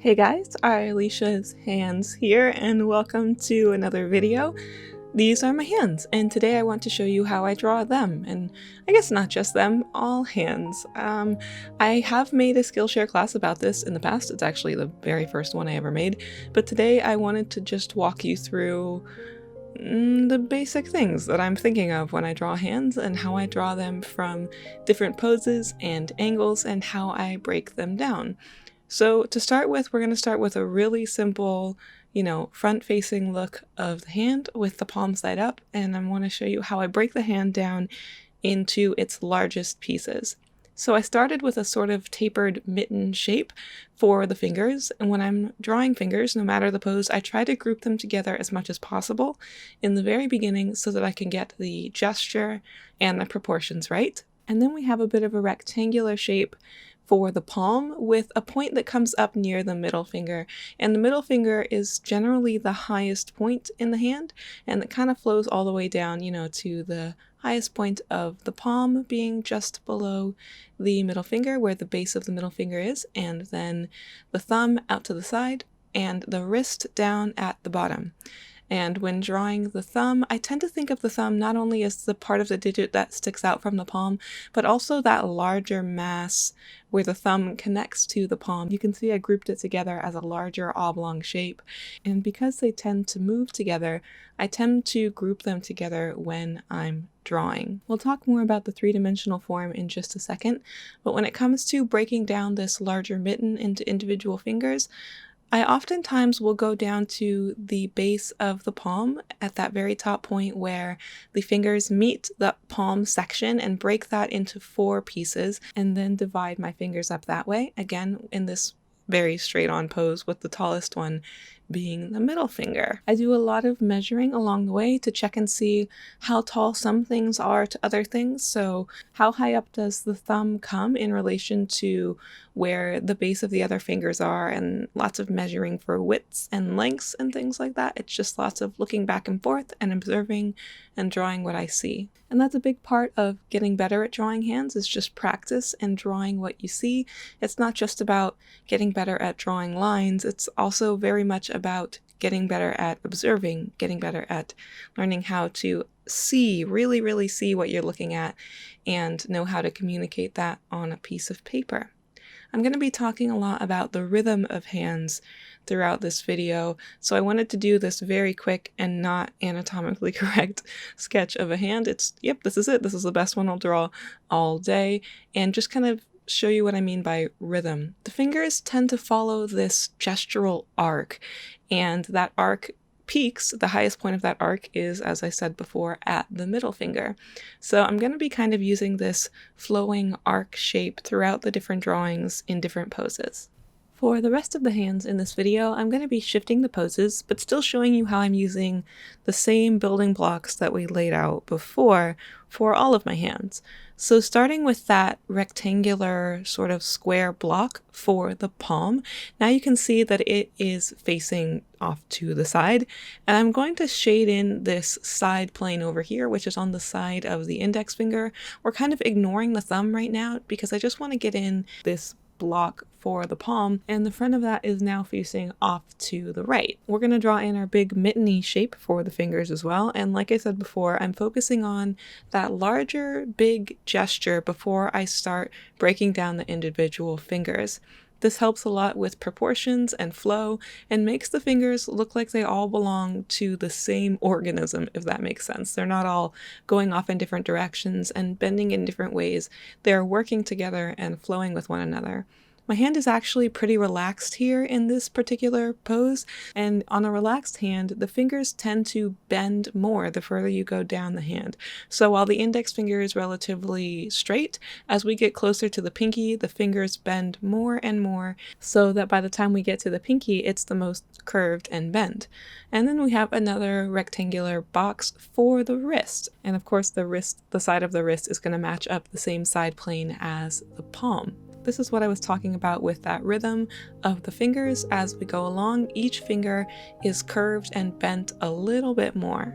Hey guys, Arleesha's hands here and welcome to another video. These are my hands and today I want to show you how I draw them, and I guess not just them, all hands. I have made a Skillshare class about this in the past. It's actually the very first one I ever made, but today I wanted to just walk you through the basic things that I'm thinking of when I draw hands and how I draw them from different poses and angles and how I break them down. So to start with, we're going to start with a really simple, front-facing look of the hand with the palm side up, and I want to show you how I break the hand down into its largest pieces. So I started with a sort of tapered mitten shape for the fingers, and when I'm drawing fingers, no matter the pose, I try to group them together as much as possible in the very beginning so that I can get the gesture and the proportions right. And then we have a bit of a rectangular shape for the palm with a point that comes up near the middle finger. And the middle finger is generally the highest point in the hand, and it kind of flows all the way down, to the highest point of the palm being just below the middle finger where the base of the middle finger is, and then the thumb out to the side and the wrist down at the bottom. And when drawing the thumb, I tend to think of the thumb not only as the part of the digit that sticks out from the palm, but also that larger mass where the thumb connects to the palm. You can see I grouped it together as a larger oblong shape. And because they tend to move together, I tend to group them together when I'm drawing. We'll talk more about the three-dimensional form in just a second, but when it comes to breaking down this larger mitten into individual fingers, I oftentimes will go down to the base of the palm at that very top point where the fingers meet the palm section and break that into 4 pieces and then divide my fingers up that way, again in this very straight on pose with the tallest one being the middle finger. I do a lot of measuring along the way to check and see how tall some things are to other things. So how high up does the thumb come in relation to where the base of the other fingers are, and lots of measuring for widths and lengths and things like that. It's just lots of looking back and forth and observing and drawing what I see. And that's a big part of getting better at drawing hands, is just practice and drawing what you see. It's not just about getting better at drawing lines, it's also very much about getting better at observing, getting better at learning how to see, really see what you're looking at and know how to communicate that on a piece of paper. I'm going to be talking a lot about the rhythm of hands throughout this video, so I wanted to do this very quick and not anatomically correct sketch of a hand. Yep, this is it. This is the best one I'll draw all day, and just kind of show you what I mean by rhythm. The fingers tend to follow this gestural arc, and that arc peaks, the highest point of that arc is, as I said before, at the middle finger. So I'm going to be kind of using this flowing arc shape throughout the different drawings in different poses. For the rest of the hands in this video, I'm going to be shifting the poses, but still showing you how I'm using the same building blocks that we laid out before for all of my hands. So starting with that rectangular sort of square block for the palm, now you can see that it is facing off to the side, and I'm going to shade in this side plane over here, which is on the side of the index finger. We're kind of ignoring the thumb right now because I just want to get in this block for the palm, and the front of that is now facing off to the right. We're going to draw in our big mitteny shape for the fingers as well, and like I said before, I'm focusing on that larger big gesture before I start breaking down the individual fingers. This helps a lot with proportions and flow and makes the fingers look like they all belong to the same organism, if that makes sense. They're not all going off in different directions and bending in different ways. They're working together and flowing with one another. My hand is actually pretty relaxed here in this particular pose, and on a relaxed hand, the fingers tend to bend more the further you go down the hand. So while the index finger is relatively straight, as we get closer to the pinky, the fingers bend more and more, so that by the time we get to the pinky, it's the most curved and bent. And then we have another rectangular box for the wrist. And of course, the side of the wrist is going to match up the same side plane as the palm. This is what I was talking about with that rhythm of the fingers. As we go along, each finger is curved and bent a little bit more.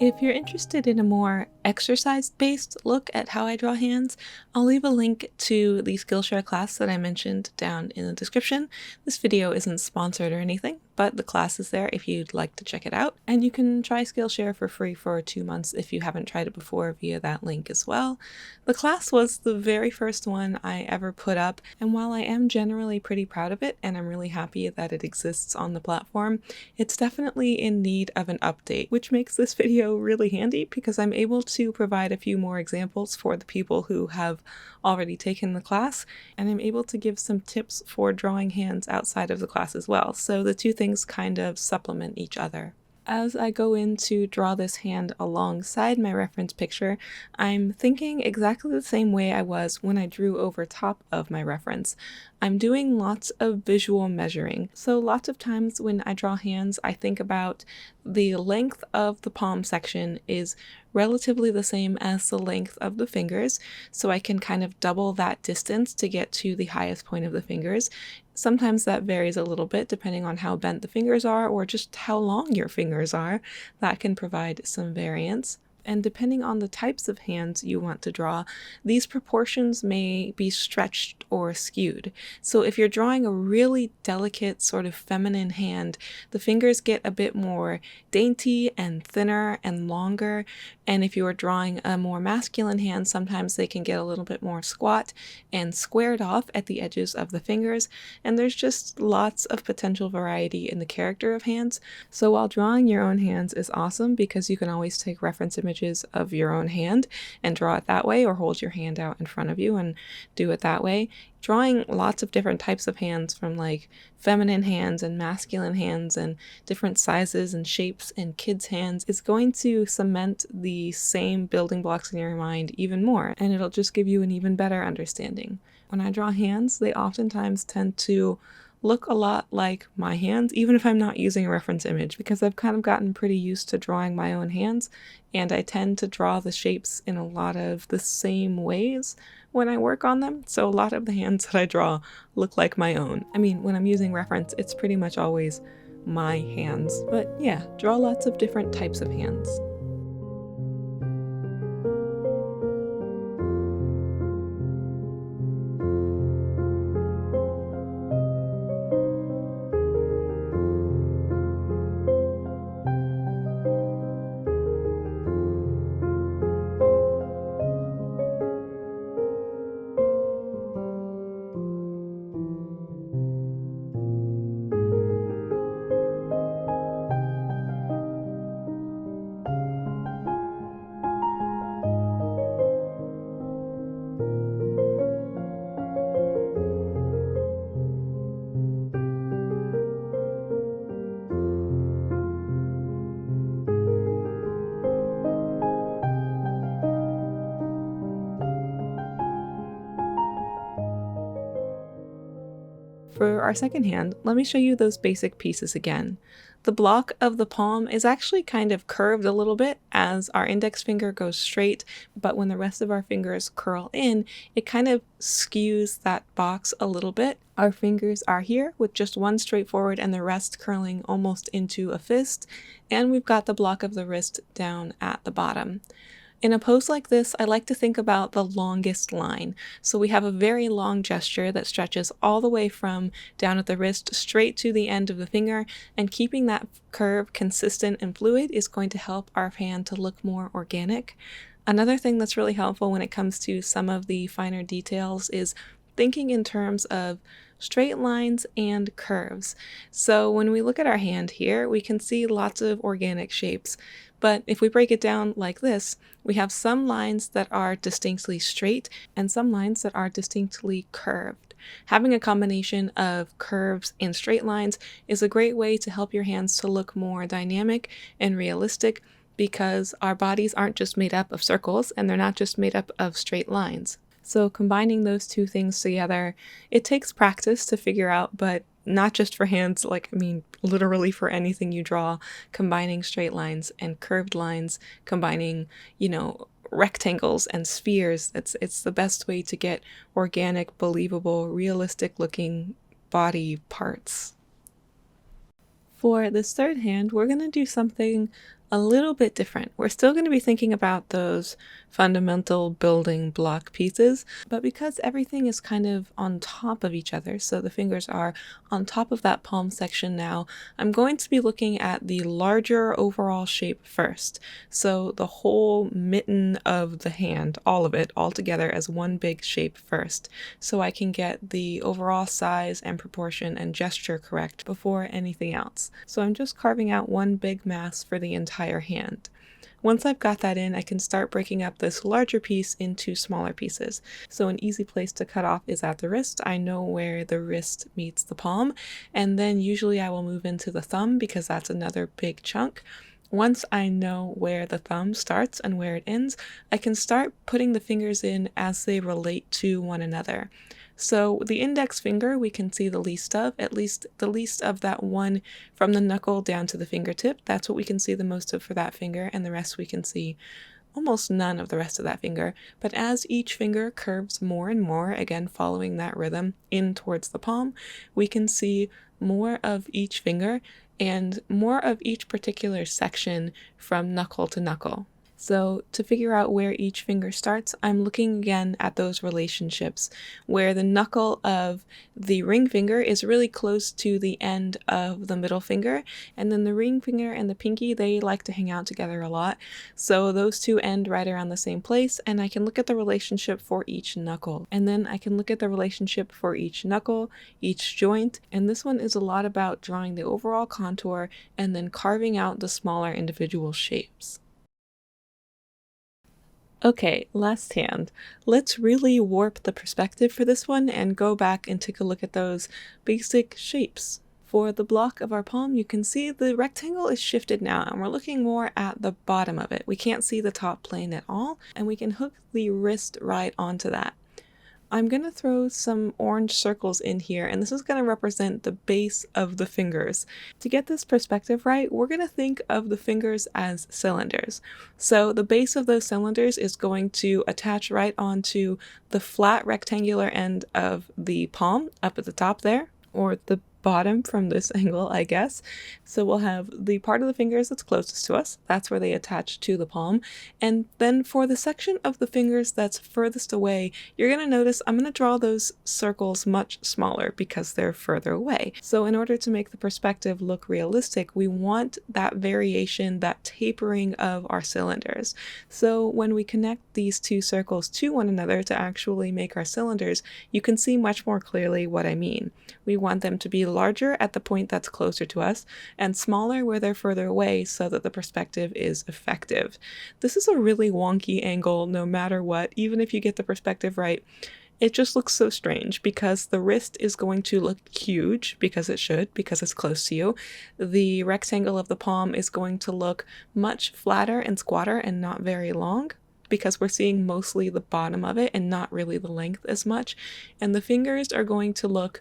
If you're interested in a more exercise-based look at how I draw hands, I'll leave a link to the Skillshare class that I mentioned down in the description. This video isn't sponsored or anything, but the class is there if you'd like to check it out. And you can try Skillshare for free for 2 months if you haven't tried it before via that link as well. The class was the very first one I ever put up, and while I am generally pretty proud of it and I'm really happy that it exists on the platform, it's definitely in need of an update, which makes this video really handy because I'm able to provide a few more examples for the people who have already taken the class, and I'm able to give some tips for drawing hands outside of the class as well, so the two things kind of supplement each other. As I go in to draw this hand alongside my reference picture, I'm thinking exactly the same way I was when I drew over top of my reference. I'm doing lots of visual measuring. So lots of times when I draw hands, I think about the length of the palm section is relatively the same as the length of the fingers, so I can kind of double that distance to get to the highest point of the fingers. Sometimes that varies a little bit depending on how bent the fingers are or just how long your fingers are. That can provide some variance. And depending on the types of hands you want to draw, these proportions may be stretched or skewed. So if you're drawing a really delicate sort of feminine hand, the fingers get a bit more dainty and thinner and longer. And if you are drawing a more masculine hand, sometimes they can get a little bit more squat and squared off at the edges of the fingers. And there's just lots of potential variety in the character of hands. So while drawing your own hands is awesome because you can always take reference images of your own hand and draw it that way, or hold your hand out in front of you and do it that way, drawing lots of different types of hands, from like feminine hands and masculine hands and different sizes and shapes and kids' hands, is going to cement the same building blocks in your mind even more, and it'll just give you an even better understanding. When I draw hands, they oftentimes tend to look a lot like my hands, even if I'm not using a reference image, because I've kind of gotten pretty used to drawing my own hands, and I tend to draw the shapes in a lot of the same ways when I work on them. So a lot of the hands that I draw look like my own. I mean, when I'm using reference, it's pretty much always my hands. But yeah, draw lots of different types of hands. For our second hand, let me show you those basic pieces again. The block of the palm is actually kind of curved a little bit as our index finger goes straight, but when the rest of our fingers curl in, it kind of skews that box a little bit. Our fingers are here with just one straight forward and the rest curling almost into a fist, and we've got the block of the wrist down at the bottom. In a pose like this, I like to think about the longest line. So we have a very long gesture that stretches all the way from down at the wrist straight to the end of the finger, and keeping that curve consistent and fluid is going to help our hand to look more organic. Another thing that's really helpful when it comes to some of the finer details is thinking in terms of straight lines and curves. So when we look at our hand here, we can see lots of organic shapes. But if we break it down like this, we have some lines that are distinctly straight and some lines that are distinctly curved. Having a combination of curves and straight lines is a great way to help your hands to look more dynamic and realistic, because our bodies aren't just made up of circles and they're not just made up of straight lines. So combining those two things together, it takes practice to figure out, but not just for hands, literally for anything you draw, combining straight lines and curved lines, combining, rectangles and spheres, it's the best way to get organic, believable, realistic looking body parts. For this third hand, we're going to do something a little bit different. We're still going to be thinking about those fundamental building block pieces, but because everything is kind of on top of each other, so the fingers are on top of that palm section now, I'm going to be looking at the larger overall shape first. So the whole mitten of the hand, all of it, all together as one big shape first, so I can get the overall size and proportion and gesture correct before anything else. So I'm just carving out one big mass for the entire hand. Once I've got that in, I can start breaking up this larger piece into smaller pieces. So an easy place to cut off is at the wrist. I know where the wrist meets the palm, and then usually I will move into the thumb because that's another big chunk. Once I know where the thumb starts and where it ends, I can start putting the fingers in as they relate to one another. So the index finger we can see the least of, at least the least of that one from the knuckle down to the fingertip. That's what we can see the most of for that finger, and the rest we can see almost none of the rest of that finger. But as each finger curves more and more, again following that rhythm in towards the palm, we can see more of each finger and more of each particular section from knuckle to knuckle. So to figure out where each finger starts, I'm looking again at those relationships where the knuckle of the ring finger is really close to the end of the middle finger, and then the ring finger and the pinky, they like to hang out together a lot. So those two end right around the same place, and I can look at the relationship for each knuckle. And then I can look at the relationship for each knuckle, each joint, and this one is a lot about drawing the overall contour and then carving out the smaller individual shapes. Okay, last hand. Let's really warp the perspective for this one and go back and take a look at those basic shapes. For the block of our palm, you can see the rectangle is shifted now, and we're looking more at the bottom of it. We can't see the top plane at all, and we can hook the wrist right onto that. I'm going to throw some orange circles in here, and this is going to represent the base of the fingers. To get this perspective right, we're going to think of the fingers as cylinders. So the base of those cylinders is going to attach right onto the flat rectangular end of the palm up at the top there, or the bottom from this angle, I guess. So we'll have the part of the fingers that's closest to us, that's where they attach to the palm, and then for the section of the fingers that's furthest away, you're going to notice I'm going to draw those circles much smaller because they're further away. So in order to make the perspective look realistic, we want that variation, that tapering of our cylinders. So when we connect these two circles to one another to actually make our cylinders, you can see much more clearly what I mean. We want them to be larger at the point that's closer to us and smaller where they're further away so that the perspective is effective. This is a really wonky angle no matter what, even if you get the perspective right. It just looks so strange because the wrist is going to look huge, because it should, because it's close to you. The rectangle of the palm is going to look much flatter and squatter and not very long, because we're seeing mostly the bottom of it and not really the length as much. And the fingers are going to look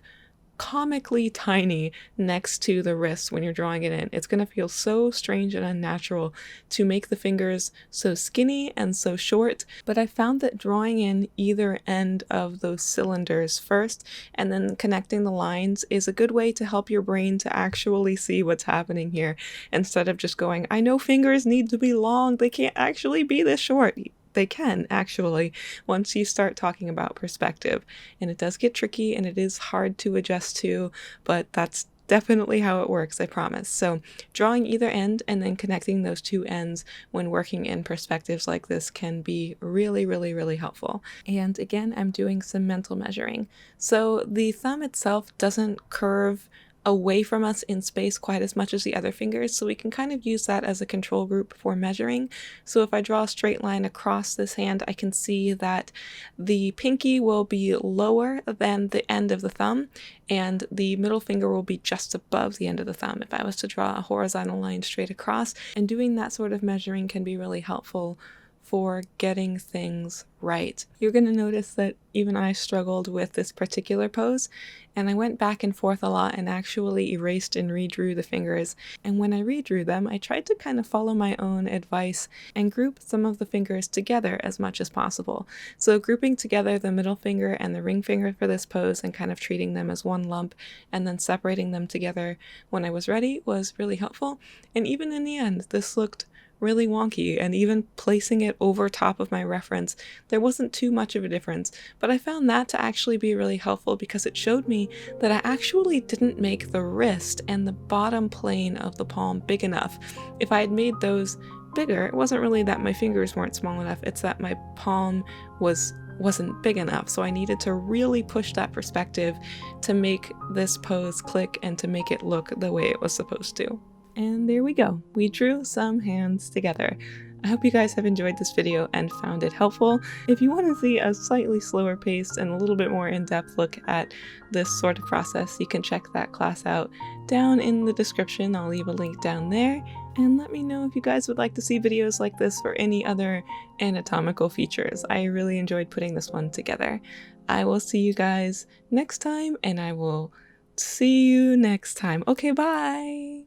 comically tiny next to the wrist when you're drawing it in. It's going to feel so strange and unnatural to make the fingers so skinny and so short, but I found that drawing in either end of those cylinders first and then connecting the lines is a good way to help your brain to actually see what's happening here, instead of just going, I know fingers need to be long, they can't actually be this short. They can, actually, once you start talking about perspective. And it does get tricky and it is hard to adjust to, but that's definitely how it works, I promise. So drawing either end and then connecting those two ends when working in perspectives like this can be really, really, really helpful. And again, I'm doing some mental measuring. So the thumb itself doesn't curve away from us in space quite as much as the other fingers, so we can kind of use that as a control group for measuring. So if I draw a straight line across this hand, I can see that the pinky will be lower than the end of the thumb, and the middle finger will be just above the end of the thumb if I was to draw a horizontal line straight across. And doing that sort of measuring can be really helpful for getting things right. You're going to notice that even I struggled with this particular pose, and I went back and forth a lot and actually erased and redrew the fingers. And when I redrew them, I tried to kind of follow my own advice and group some of the fingers together as much as possible. So grouping together the middle finger and the ring finger for this pose and kind of treating them as one lump and then separating them together when I was ready was really helpful. And even in the end, this looked really wonky, and even placing it over top of my reference, there wasn't too much of a difference. But I found that to actually be really helpful because it showed me that I actually didn't make the wrist and the bottom plane of the palm big enough. If I had made those bigger, it wasn't really that my fingers weren't small enough, it's that my palm wasn't big enough. So I needed to really push that perspective to make this pose click and to make it look the way it was supposed to. And there we go. We drew some hands together. I hope you guys have enjoyed this video and found it helpful. If you want to see a slightly slower pace and a little bit more in-depth look at this sort of process, you can check that class out down in the description. I'll leave a link down there. And let me know if you guys would like to see videos like this for any other anatomical features. I really enjoyed putting this one together. I will see you guys next time, and I will see you next time. Okay, bye!